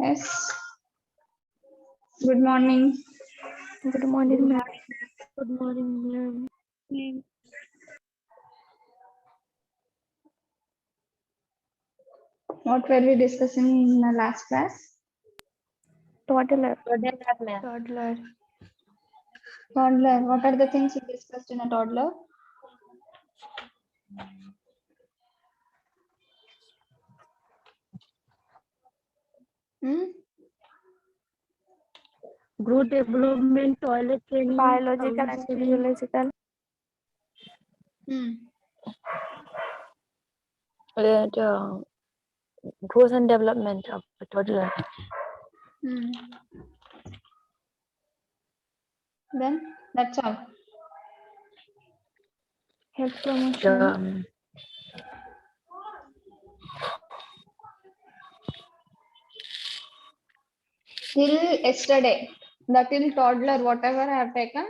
Yes. Good morning. Good morning, ma'am. Good morning, ma'am. What were we discussing in the last class? Toddler. Toddler. What are the things we discussed in a toddler? Growth development, toilet training, biological and counseling. physiological. The growth and development of a toddler. Then that's all. Health promotion. Till yesterday, the till toddler, whatever I have taken,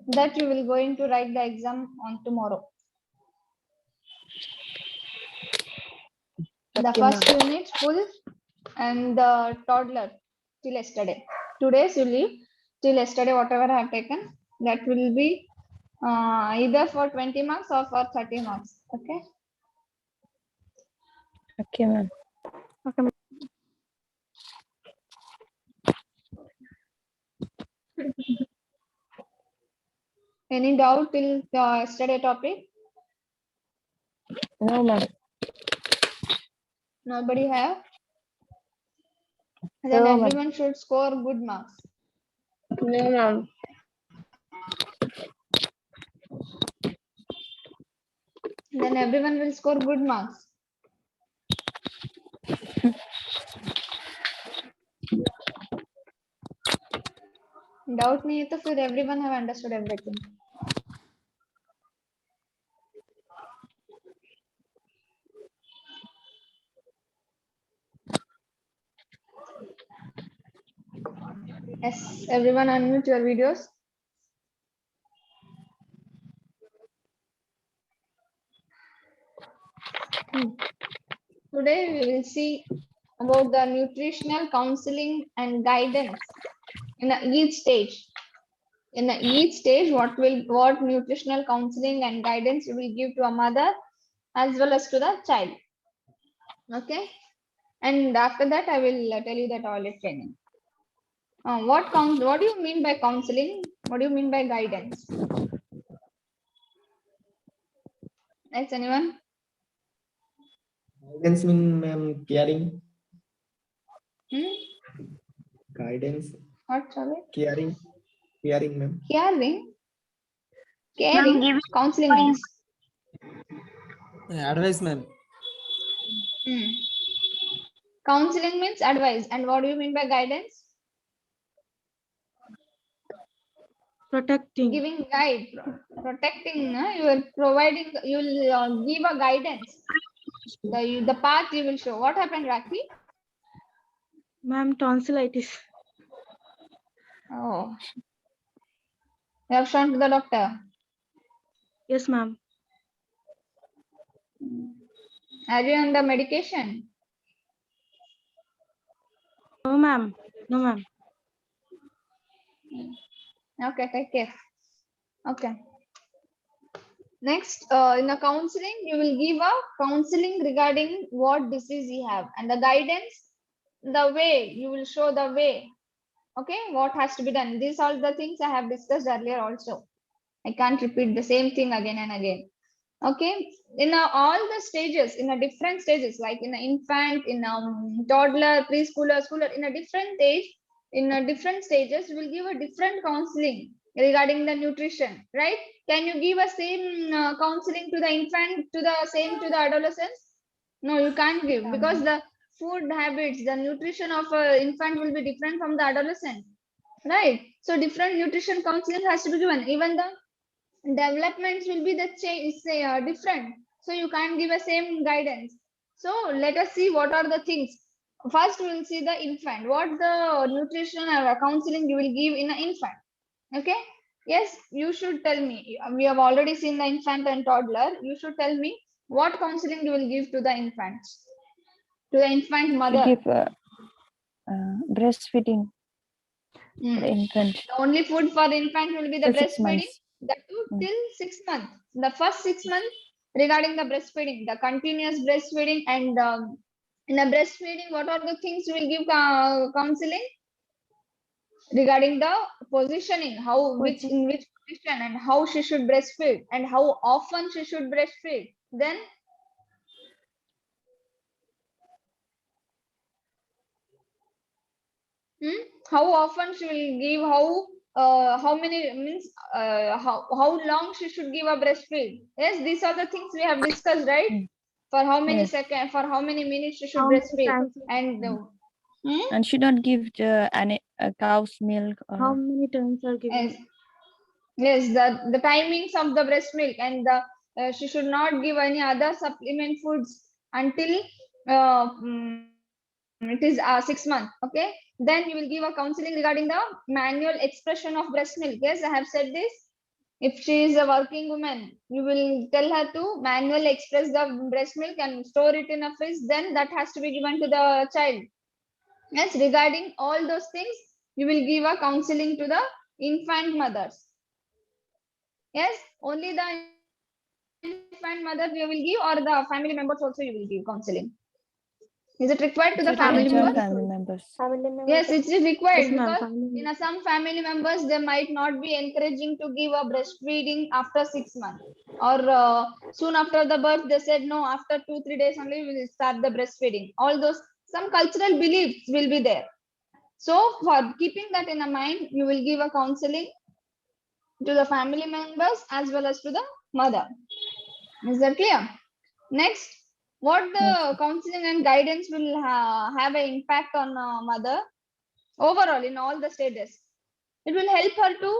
that you will going to write the exam on tomorrow. The first unit full and the toddler till yesterday. 2 days you leave. Till yesterday, whatever I have taken, that will be either for 20 marks or for 30 marks. Okay. Okay, ma'am. Okay, ma'am. Any doubt till yesterday topic? No, ma'am. Nobody have? Then No, everyone should score good marks. No, ma'am. Then everyone will score good marks. Doubt नहीं है तो फिर everyone have understood everything. Yes, everyone unmute your videos. Today we will see about the nutritional counseling and guidance in each stage. In each stage, what nutritional counseling and guidance you will give to a mother as well as to the child. Okay, and after that I will tell you the toilet training. What do you mean by counseling? What do you mean by guidance? Yes, anyone? Guidance mean ma'am caring. Guidance. What, sorry? Caring, ma'am. Caring. Counseling means. Advice, ma'am. Counseling means advice. And what do you mean by guidance? Protecting. Giving guide. Protecting. You are providing. You will give a guidance. The path you will show. What happened, Rakhi? Ma'am, tonsillitis. Oh. You have shown to the doctor? Yes, ma'am. Are you on the medication? No, ma'am. No, ma'am. Okay, take care. Okay. Next, in the counseling, you will give a counseling regarding what disease you have, and the guidance, the way you will show the way. Okay, what has to be done. These are the things I have discussed earlier also. I can't repeat the same thing again and again. Okay, in all the stages, in a different stages, like in an infant, in a toddler, preschooler, schooler, in a different age, in a different stages, we will give a different counseling regarding the nutrition, right? Can you give a same counseling to the infant, to the adolescents? No, you can't give, because the food habits, the nutrition of an infant will be different from the adolescent, right? So different nutrition counseling has to be given. Even the developments will be the change, different, so you can't give a same guidance. So let us see what are the things. First we will see the infant, what the nutrition or counseling you will give in an infant. Okay, yes, you should tell me. We have already seen the infant and toddler. You should tell me what counseling you will give to the infants, to the infant mother. breastfeeding for the infant. The only food for infant will be the Till 6 breastfeeding. months. That too till 6 months. The first 6 months regarding the breastfeeding, the continuous breastfeeding, and in the breastfeeding, what are the things you will give counseling regarding the positioning, how which in which position and how she should breastfeed and how often she should breastfeed. Then how often she will give, how many means how long she should give a breastfeed. Yes, these are the things we have discussed, right? For how many Yes. seconds, for how many minutes she should How many breastfeed, times? and And should not give the cow's milk How or many times are given? yes, yes, the timings of the breast milk, and the she should not give any other supplement foods until it is 6 months. Okay, then you will give a counseling regarding the manual expression of breast milk. Yes, I have said this. If she is a working woman, you will tell her to manually express the breast milk and store it in a fridge. Then that has to be given to the child. Yes, regarding all those things, you will give a counseling to the infant mothers. Yes, only the infant mother you will give, or the family members also you will give counseling. Is it required to the family entire members? family members. Yes, it is required Yes, ma'am, because family in some family members they might not be encouraging to give a breastfeeding after 6 months, or soon after the birth they said no, after 2-3 days only we will start the breastfeeding. All those, some cultural beliefs will be there. So for keeping that in a mind, you will give a counseling to the family members as well as to the mother. Is that clear? Next, what the Yes. counseling and guidance will have an impact on mother overall in all the stages. It will help her to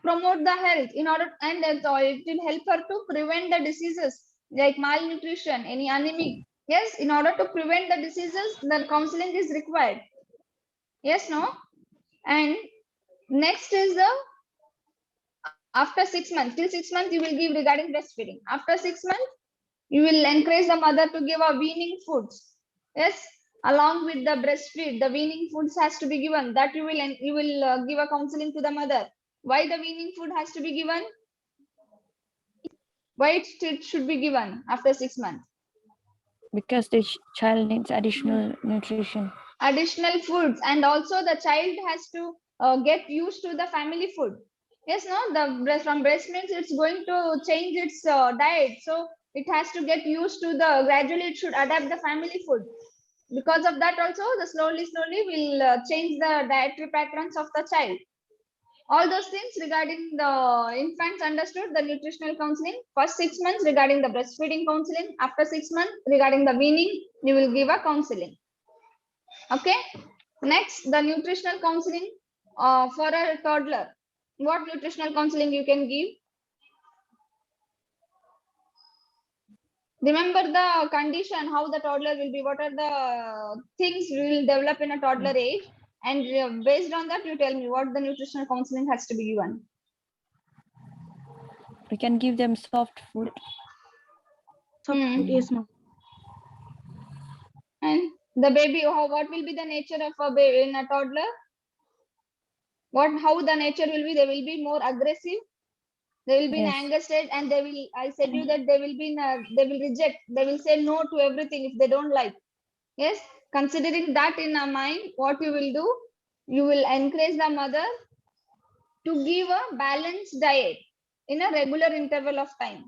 promote the health in order, and it will help her to prevent the diseases like malnutrition, any anemic. Yes, in order to prevent the diseases, the counseling is required. Yes, no? And next is the after 6 months, till 6 months, you will give regarding breastfeeding. After 6 months, you will encourage the mother to give a weaning foods. Yes, along with the breastfeed, the weaning foods has to be given. That you will give a counseling to the mother. Why the weaning food has to be given? Why it should be given after 6 months? Because the child needs additional nutrition. Additional foods, and also the child has to get used to the family food. Yes, no, the breast from breast milk it's going to change its diet, so it has to get used to the, gradually it should adapt the family food. Because of that also the slowly will change the dietary patterns of the child. All those things regarding the infants understood, the nutritional counseling. First 6 months regarding the breastfeeding counseling. After 6 months regarding the weaning, you will give a counseling. Okay. Next, the nutritional counseling for a toddler. What nutritional counseling you can give? Remember the condition, how the toddler will be, what are the things will develop in a toddler age, and based on that you tell me what the nutritional counseling has to be given. We can give them soft food. Yes, ma'am. And the baby, what will be the nature of a baby in a toddler? How the nature will be? They will be more aggressive. They will be in Yes. anger state, and they will, I said you that they will be they will reject, they will say no to everything if they don't like. Yes, considering that in our mind, what you will do, you will encourage the mother to give a balanced diet in a regular interval of time.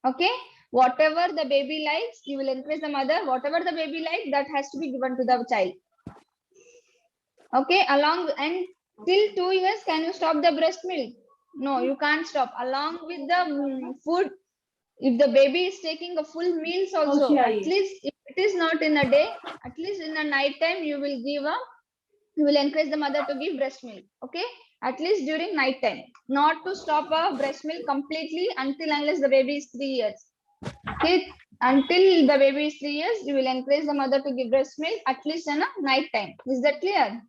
Okay, whatever the baby likes, you will encourage the mother, whatever the baby likes, that has to be given to the child. Okay, along, and till 2 years, can you stop the breast milk? No, you can't stop. Along with the food, if the baby is taking a full meals also, at least if it is not in a day, at least in a night time, you will encourage the mother to give breast milk. Okay, at least during night time, not to stop a breast milk completely until unless the baby is 3 years. Okay, until the baby is 3 years, you will encourage the mother to give breast milk at least in a night time. Is that clear?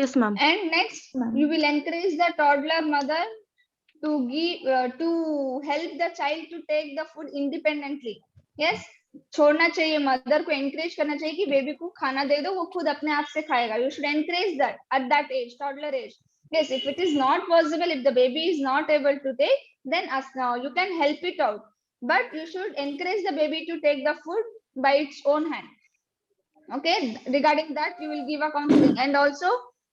Yes, ma'am. And next, you will encourage the toddler mother to give to help the child to take the food independently. Yes, छोड़ना चाहिए, mother को encourage करना चाहिए कि baby को खाना दे दो, वो खुद अपने आप से खाएगा. You should encourage that at that age, toddler age. Yes, if it is not possible, if the baby is not able to take, then you can help it out. But you should encourage the baby to take the food by its own hand. Okay, regarding that, you will give a counseling, and also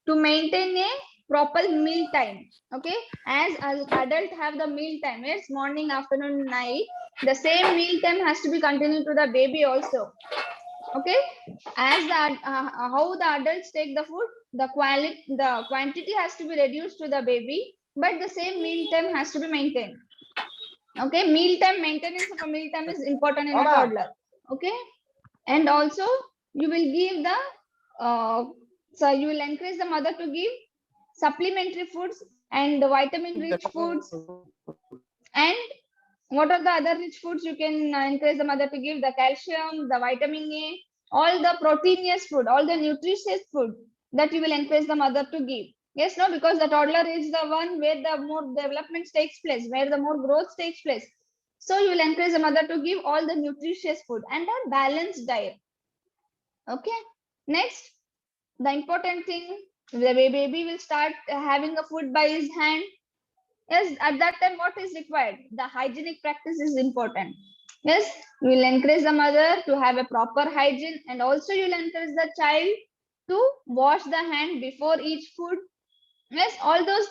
to maintain a proper meal time. Okay, as adult have the meal time, yes, morning, afternoon, night, the same meal time has to be continued to the baby also. Okay, as the how the adults take the food, the quantity has to be reduced to the baby, but the same meal time has to be maintained. Okay, meal time, maintenance of a meal time is important in a toddler. Okay, and also you will give the so you will encourage the mother to give supplementary foods and vitamin rich foods. And what are the other rich foods you can encourage the mother to give? The calcium, the vitamin A, all the proteinous food, all the nutritious food that you will encourage the mother to give. Yes, no, because the toddler is the one where the more development takes place, where the more growth takes place. So you will encourage the mother to give all the nutritious food and a balanced diet. Okay, next, the important thing, the baby will start having a food by his hand. Yes, at that time, what is required? The hygienic practice is important. Yes, you will encourage the mother to have a proper hygiene, and also you will encourage the child to wash the hand before each food. Yes, all those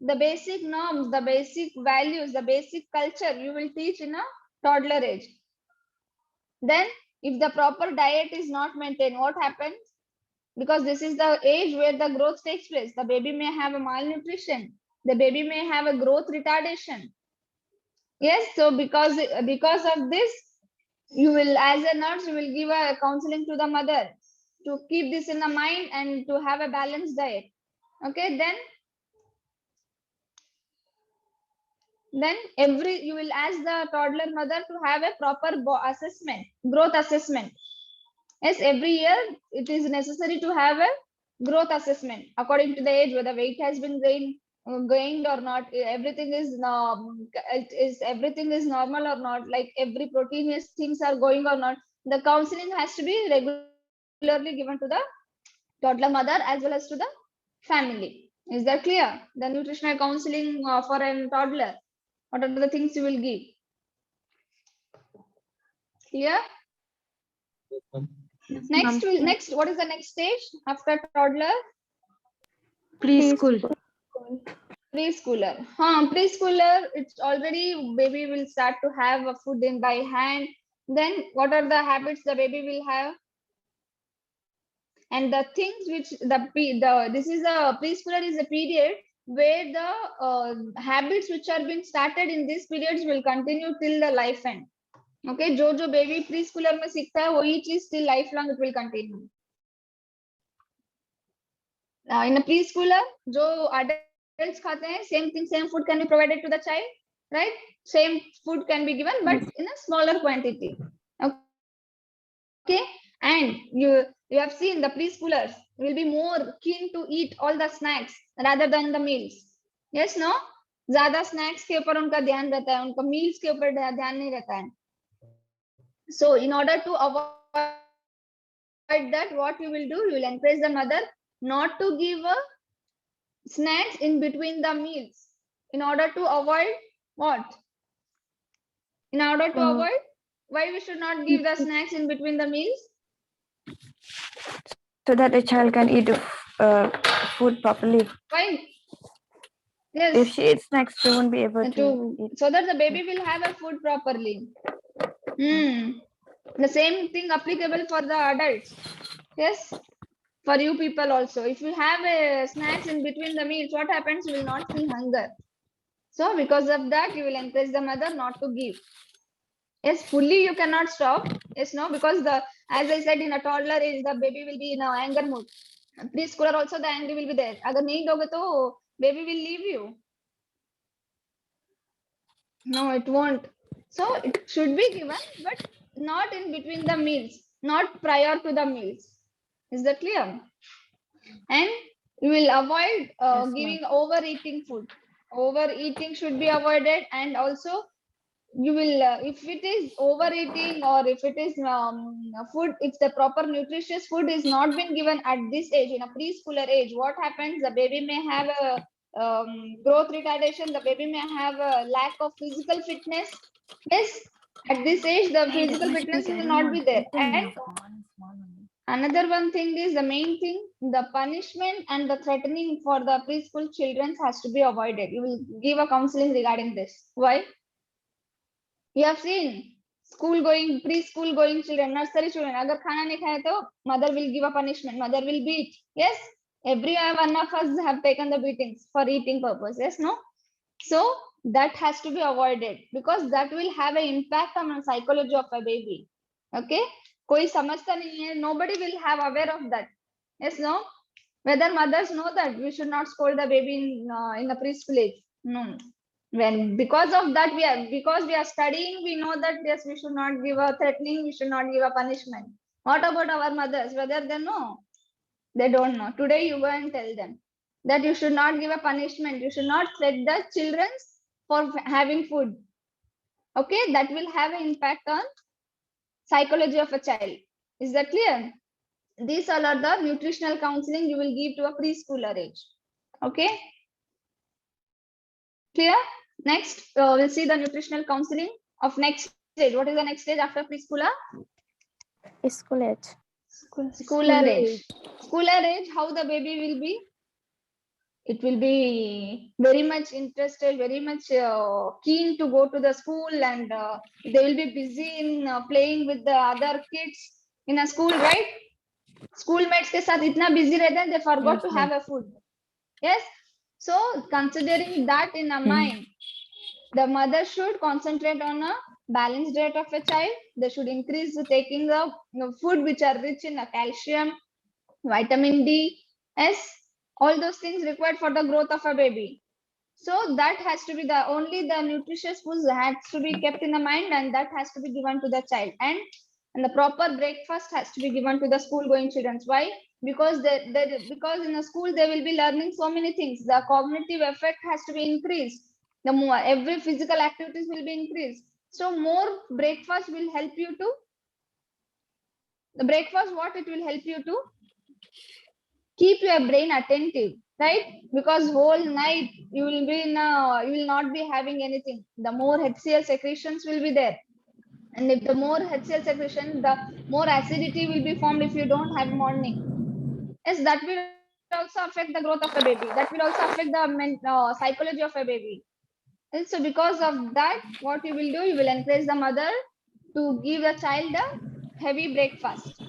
the basic norms, the basic values, the basic culture you will teach in a toddler age. Then, if the proper diet is not maintained, what happens? Because this is the age where the growth takes place. The baby may have a malnutrition. The baby may have a growth retardation. Yes, so because of this, you will, as a nurse, you will give a counseling to the mother to keep this in the mind and to have a balanced diet. Okay, then you will ask the toddler mother to have a proper assessment, growth assessment. Yes, every year it is necessary to have a growth assessment according to the age, whether weight has been gained or not, everything is normal or not, like every proteinous things are going or not. The counseling has to be regularly given to the toddler mother as well as to the family. Is that clear? The nutritional counseling for a toddler, what are the things you will give? Clear? Next, what is the next stage after toddler? Preschool. Preschooler. Preschooler, it's already baby will start to have a food in by hand. Then what are the habits the baby will have? And the things which this is a preschooler is a period where the habits which are being started in these periods will continue till the life end. Okay, जो baby preschooler में सीखता है वही चीज till lifelong it will continue. In a preschooler, जो adults खाते हैं, same thing, same food can be provided to the child, right? Same food can be given, but in a smaller quantity. Okay, and you have seen the preschoolers will be more keen to eat all the snacks rather than the meals. Yes, no? ज्यादा snacks के ऊपर उनका ध्यान रहता है, उनका meals के ऊपर ध्यान नहीं रहता है. So, in order to avoid that, what you will do, you will encourage the mother not to give snacks in between the meals. In order to avoid what? In order to avoid, why we should not give the snacks in between the meals? So that the child can eat the food properly. Why? Yes. If she eats snacks, she won't be able to eat. So that the baby will have a food properly. The same thing applicable for the adults. Yes. For you people also. If you have snacks in between the meals, what happens? You will not feel hunger. So because of that, you will encourage the mother not to give. Yes, fully you cannot stop. Yes, no, because as I said, in a toddler age, the baby will be in an anger mood. Preschooler also, the anger will be there. Agar nahi doge to baby will leave you. No, it won't. So it should be given, but not in between the meals, not prior to the meals. Is that clear? And you will avoid giving overeating food. Overeating should be avoided, and also you will if it is overeating or if it is food, if the proper nutritious food is not been given at this age, in a preschooler age, what happens? The baby may have a growth retardation, the baby may have a lack of physical fitness. Yes, at this age the Hey, that physical must be fitness will getting not on be there. open And now. One small one. another one thing is the main thing, the punishment and the threatening for the preschool children has to be avoided. You will give a counseling regarding this. Why? You have seen school going, preschool going children, nursery children, agar khana nahi khaya to mother will give a punishment, mother will beat. Yes, every one of us have taken the beatings for eating purpose. Yes, no? So that has to be avoided because that will have an impact on the psychology of a baby. Okay, koi samajhta nahi hai, nobody will have aware of that. Yes, no? Whether mothers know that we should not scold the baby in the preschool age. No. When because of that we are studying, we know that yes, we should not give a threatening, we should not give a punishment. What about our mothers? Whether they know? They don't know. Today you go and tell them that you should not give a punishment, you should not threat the children for having food. Okay, that will have an impact on psychology of a child. Is that clear? These all are the nutritional counseling you will give to a preschooler age. Okay, clear? Next, we'll see the nutritional counseling of next stage. What is the next stage after preschooler? School age. Schooler age. Schooler age, how the baby will be? It will be very much interested, very much keen to go to the school, and they will be busy in playing with the other kids in a school, right? Schoolmates ke sath itna busy rehte hain, they forgot Yes, to ma'am. have a food. Yes. So considering that in a mind, the mother should concentrate on a balanced diet of a child. They should increase taking the food which are rich in calcium, vitamin D, S, all those things required for the growth of a baby. So that has to be the only the nutritious foods has to be kept in the mind, and that has to be given to the child. And the proper breakfast has to be given to the school going children. Why? Because because in the school they will be learning so many things. The cognitive effect has to be increased. The more every physical activities will be increased. So more breakfast will help you to the breakfast. What it will help you to keep your brain attentive, right? Because whole night you will be in you will not be having anything. The more HCl secretions will be there, and if the more HCl secretion, the more acidity will be formed if you don't have morning. Yes, that will also affect the growth of a baby. That will also affect the psychology of a baby. And so because of that, what you will do, you will encourage the mother to give the child a heavy breakfast.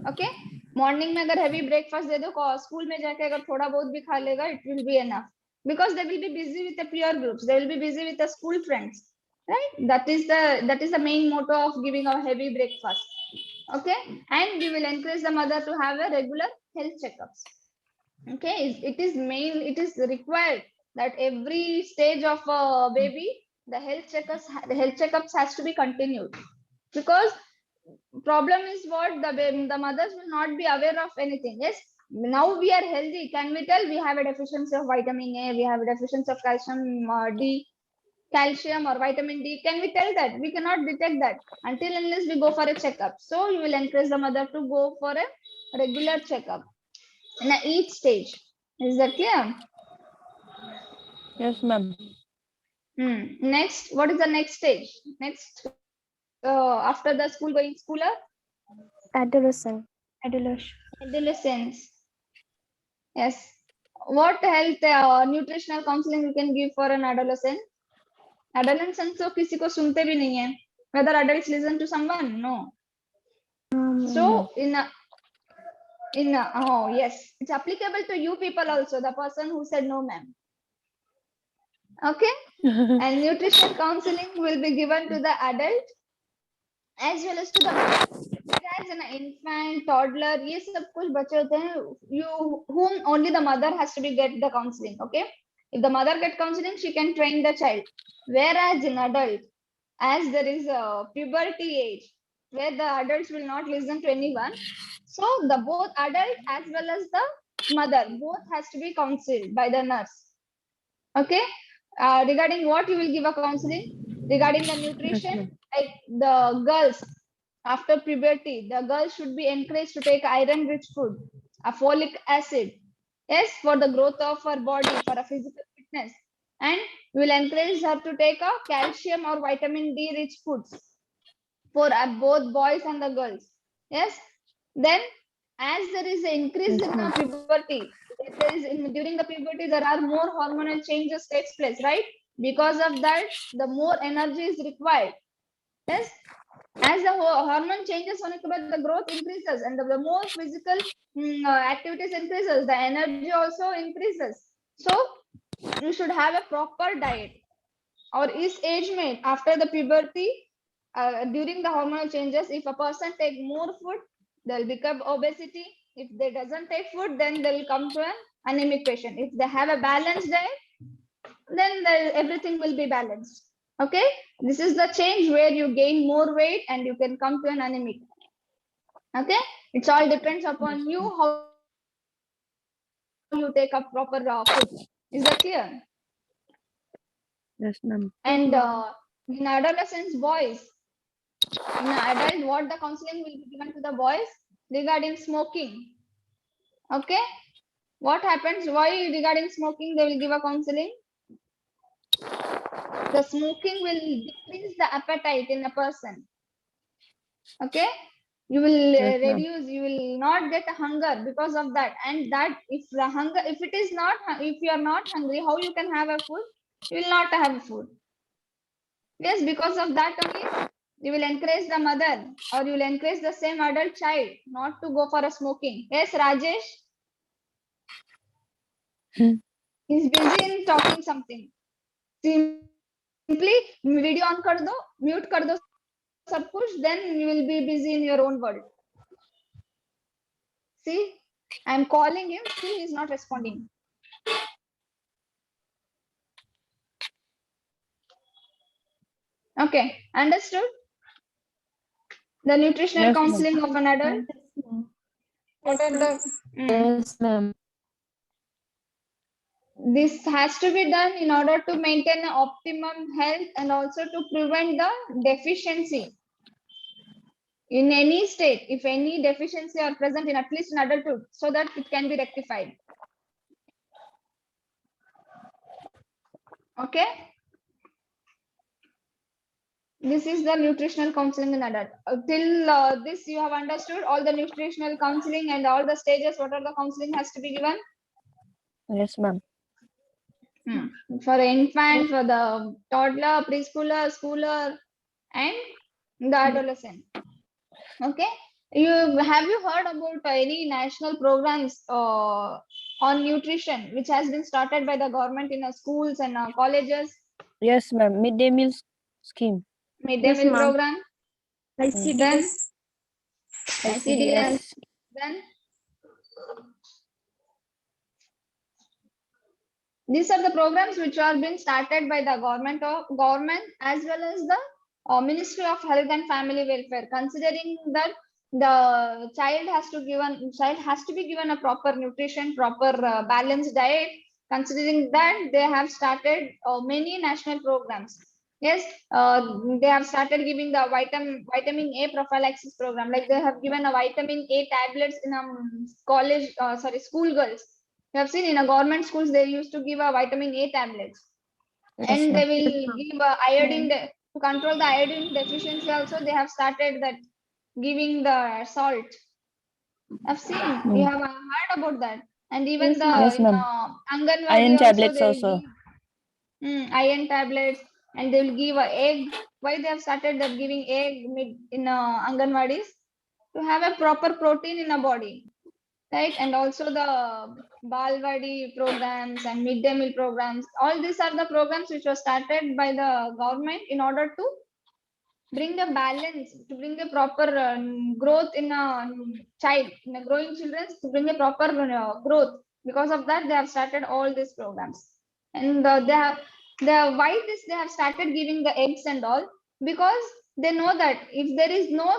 Okay, morning में अगर heavy breakfast दे दो, school में जाके अगर थोड़ा बहुत भी खा लेगा, it will be enough, because they will be busy with the peer groups, they will be busy with the school friends, right? That is the main motto of giving a heavy breakfast. Okay, and we will encourage the mother to have a regular health checkups. Okay, it is required that every stage of a baby, the health checkups has to be continued, because problem is what the mothers will not be aware of anything. Yes, now we are healthy, can we tell we have a deficiency of vitamin A, we have a deficiency of calcium or vitamin D? Can we tell that? We cannot detect that until unless we go for a checkup. So you will encourage the mother to go for a regular checkup in each stage. Is that clear? Yes, ma'am. Next, what is the next stage? Next, after the school going schooler? Adolescent. Adolescence. Yes. What health nutritional counseling you can give for an adolescent? Adolescents तो किसी को सुनते भी नहीं है. Whether adults listen to someone? No. So oh yes, it's applicable to you people also. The person who said no, ma'am. Okay. And nutrition counseling will be given to the adult as well as to the as an infant, toddler, ये सब कुछ बच्चे होते हैं whom only the mother has to be get the counseling. Okay, if the mother get counseling, she can train the child. Whereas in adult, as there is a puberty age where the adults will not listen to anyone, so the both adult as well as the mother both has to be counseled by the nurse. Okay, regarding what you will give a counseling? Regarding the nutrition, like the girls after puberty, the girls should be encouraged to take iron-rich food, a folic acid, yes, for the growth of her body, for a physical fitness, and we will encourage her to take a calcium or vitamin D-rich foods for both boys and the girls. Yes. Then, as there is an increase Yes, in ma'am. puberty, during the puberty there are more hormonal changes takes place, right? Because of that, the more energy is required. Yes. As the hormone changes, the growth increases, and the more physical activities increases, the energy also increases. So you should have a proper diet. Or is age mate after the puberty, during the hormonal changes, if a person take more food, they'll become obesity. If they doesn't take food, then they'll come to an anemic patient. If they have a balanced diet, then everything will be balanced. Okay, this is the change where you gain more weight and you can come to an anemic. Okay, it's all depends upon you how you take up proper food. Is that clear? Yes, ma'am. And in adolescents, boys, in adult, what the counseling will be given to the boys regarding smoking. Okay, what happens? Why regarding smoking they will give a counseling? The smoking will decrease the appetite in a person. Okay, you will Yes, ma'am. reduce, you will not get a hunger because of that. And that if the hunger, if it is not, if you are not hungry, how you can have a food? You will not have food. Yes, because of that only you will encourage the mother or you will encourage the same adult child not to go for a smoking. Yes, Rajesh. He's busy in talking something. Simply video on kar do, mute kar do sab kuch, then you will be busy in your own world. See, I'm calling him, still he's not responding. Okay, understood? The nutritional Yes, ma'am. counseling of an adult. What are the Yes, ma'am. this has to be done in order to maintain an optimum health and also to prevent the deficiency in any state, if any deficiency are present in at least in adulthood, so that it can be rectified. Okay, this is the nutritional counseling in adult. Till this you have understood all the nutritional counseling and all the stages, what are the counseling has to be given. Yes, ma'am. For infant, for the toddler, preschooler, schooler, and the adolescent. Okay, have you heard about any national programs on nutrition which has been started by the government in schools and colleges? Yes, ma'am. Midday meal scheme. Midday Yes, meal ma'am. program. ICDS. Then ICDS. ICDS. Then these are the programs which are being started by the government as well as the Ministry of Health and Family Welfare, considering that the child has to be given a proper nutrition, proper balanced diet. Considering that, they have started many national programs. Yes, they have started giving the vitamin A prophylaxis program. Like they have given a vitamin A tablets in school girls. You have seen in a government schools they used to give a vitamin A tablets, Yes, and they ma'am. will give iodine to control the iodine deficiency. Also, they have started that giving the salt. I've seen you have heard about that, and even Yes, the ma'am. Yes, ma'am. Anganwadi Iron also tablets they will also. give iron tablets, and they will give a egg. Why they have started that giving egg in Anganwadis? To have a proper protein in a body. Right, and also the Balwadi programs and midday meal programs. All these are the programs which were started by the government in order to bring a balance, to bring a proper growth in a child, in a growing children, to bring a proper growth. Because of that, they have started all these programs, and why they have started giving the eggs and all, because they know that if there is no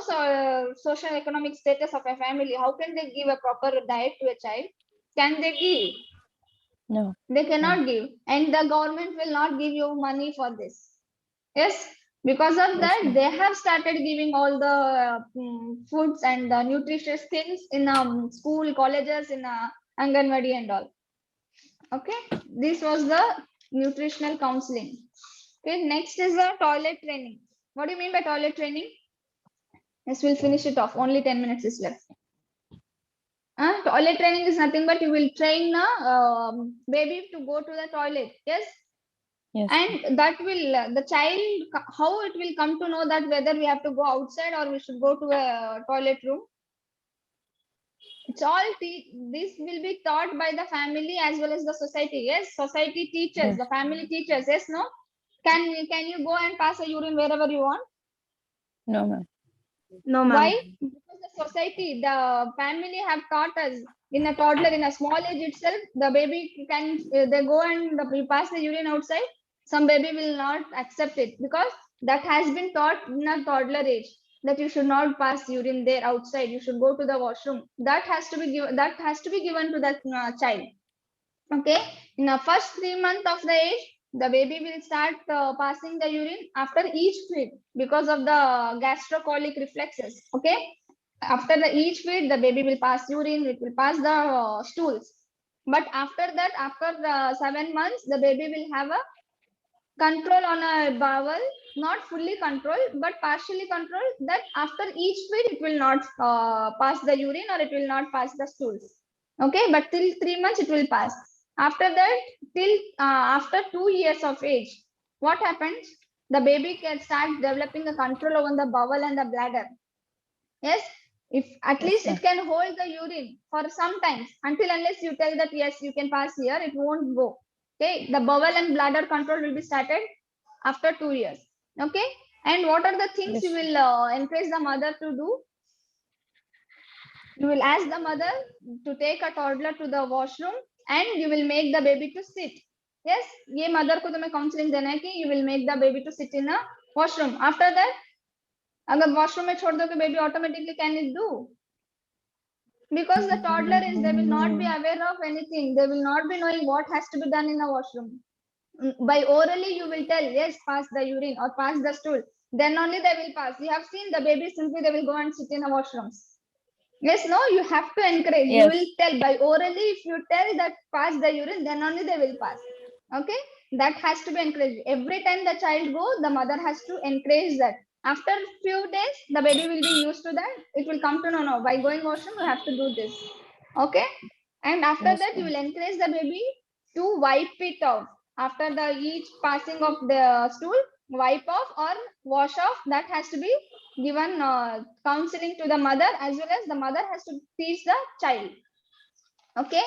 social economic status of a family, how can they give a proper diet to a child? Can they give? No. They cannot give, and the government will not give you money for this. Yes, Because of Yes, that, ma'am. they have started giving all the foods and nutritious things in school, colleges, in Anganwadi and all. Okay, this was the nutritional counseling. Okay, next is the toilet training. What do you mean by toilet training? Yes, we'll finish it off. Only 10 minutes is left. Toilet training is nothing but you will train a baby to go to the toilet. Yes, Yes, ma'am. and that will the child, how it will come to know that whether we have to go outside or we should go to a toilet room. It's all this will be taught by the family as well as the society. Yes, society teaches, Yes. the family teaches. Yes, no. Can you go and pass a urine wherever you want? No, ma'am. No, ma'am. Why? Because the society, the family have taught us in a toddler, in a small age itself, the baby can, they go and pass the urine outside. Some baby will not accept it because that has been taught in a toddler age that you should not pass urine there outside. You should go to the washroom. That has to be given. That has to be given to that child. Okay, in the first 3 months of the age, the baby will start passing the urine after each feed because of the gastrocolic reflexes. Okay, after the each feed, the baby will pass urine, it will pass the stools. But after that, after the 7 months, the baby will have a control on a bowel, not fully controlled, but partially controlled, that after each feed, it will not pass the urine or it will not pass the stools. Okay, but till 3 months, it will pass. After that, till after 2 years of age, what happens? The baby can start developing a control over the bowel and the bladder. Yes, if at Yes, least ma'am. it can hold the urine for some times, until unless you tell that yes, you can pass here, it won't go. Okay, the bowel and bladder control will be started after 2 years. Okay, and what are the things Yes, you will encourage the mother to do? You will ask the mother to take a toddler to the washroom and you will make the baby to sit. Yes, ये mother को तुम्हें counseling देना है कि you will make the baby to sit in a washroom. After that, अगर washroom में छोड़ दो कि baby automatically can it do? Because the toddler is, they will not be aware of anything. They will not be knowing what has to be done in a washroom. By orally, you will tell, yes, pass the urine or pass the stool. Then only they will pass. You have seen the baby simply they will go and sit in a washrooms. Yes, no, you have to encourage. Yes. You will tell by orally. If you tell that pass the urine, then only they will pass. Okay, that has to be encouraged. Every time the child go, the mother has to encourage that. After few days, the baby will be used to that. It will come to know, no, by going washroom, you have to do this. Okay, and after Yes, that, you ma'am. will encourage the baby to wipe it off. After the each passing of the stool, wipe off or wash off. That has to be given counseling to the mother, as well as the mother has to teach the child. Okay,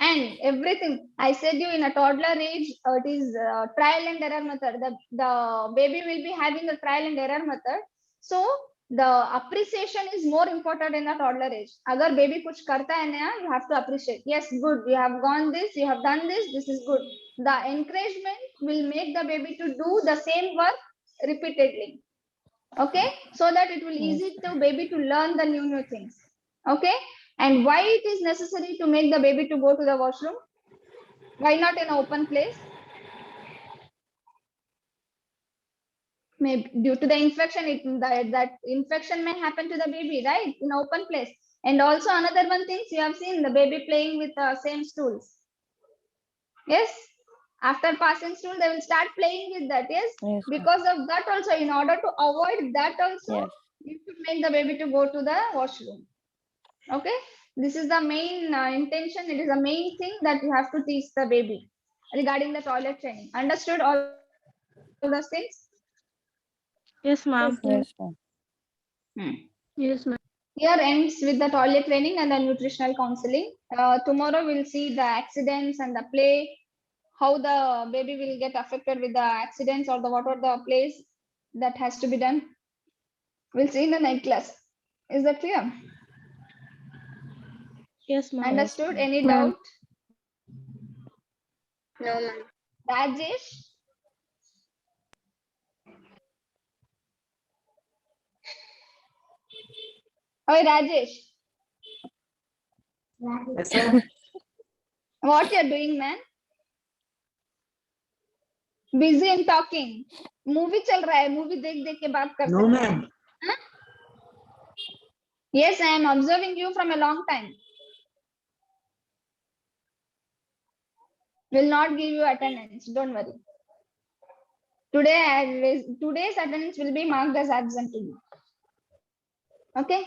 and everything I said you in a toddler age, it is trial and error method. The baby will be having a trial and error method. So the appreciation is more important in a toddler age. Agar baby kuch karta hai na, you have to appreciate. Yes, good. You have gone this. You have done this. This is good. The encouragement will make the baby to do the same work repeatedly. Okay, so that it will Yes. easy to baby to learn the new things. Okay, and why it is necessary to make the baby to go to the washroom? Why not in an open place? Maybe due to the infection, that infection may happen to the baby, right, in an open place. And also another one thing, you have seen the baby playing with the same stools. Yes, after passing stool, they will start playing with that. Yes, Yes, ma'am. because of that also, in order to avoid that also, Yes. you should make the baby to go to the washroom. Okay, this is the main intention. It is the main thing that you have to teach the baby regarding the toilet training. Understood all those things? Yes, ma'am. Yes, ma'am. Yes, ma'am. Here ends with the toilet training and the nutritional counseling. Tomorrow we'll see the accidents and the play, how the baby will get affected with the accidents or the what are the plays that has to be done. We'll see in the night class. Is that clear? Yes, ma'am. Understood? ma'am. Any Ma'am. doubt? No, ma'am. Rajesh? Oh, Rajesh, Yes, sir. what you're doing, man? Busy in talking. Movie चल रहा है, movie देख देख के बात कर No, सकते हैं। ma'am. Yes, I am observing you from a long time. Will not give you attendance, don't worry. Today's attendance will be marked as absent to you. Okay,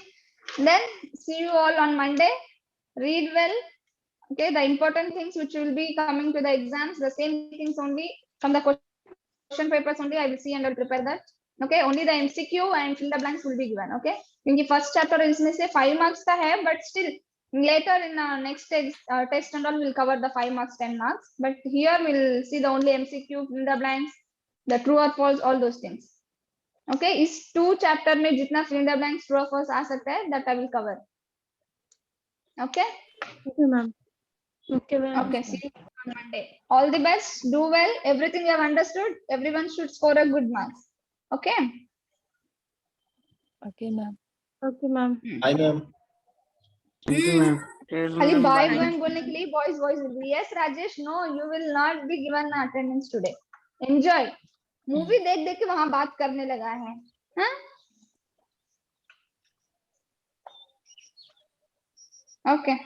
then see you all on Monday. Read well. Okay, the important things which will be coming to the exams, the same things only from the question papers only I will see and I will prepare that. Okay, only the MCQ and fill the blanks will be given. Okay, क्योंकि first chapter इसमें से 5 marks का है, but still later in next test and all will cover the 5 marks, 10 marks. But here we'll see the only MCQ, fill the blanks, the true or false, all those things. Okay, इस 2 chapter में जितना fill the blanks, true or false आ सकता है, that I will cover. Okay. Okay, ma'am. Okay, ma'am. Okay, see you on Monday. All the best. Do well. Everything you have understood. Everyone should score a good marks. Okay. Okay, ma'am. Okay, ma'am. Hi, ma'am. Thank you, ma'am. खाली bye ma'am बोलने के लिए boys will be. Yes, Rajesh. No, you will not be given attendance today. Enjoy. Movie देख देख के वहाँ बात करने लगा है. हाँ? Okay.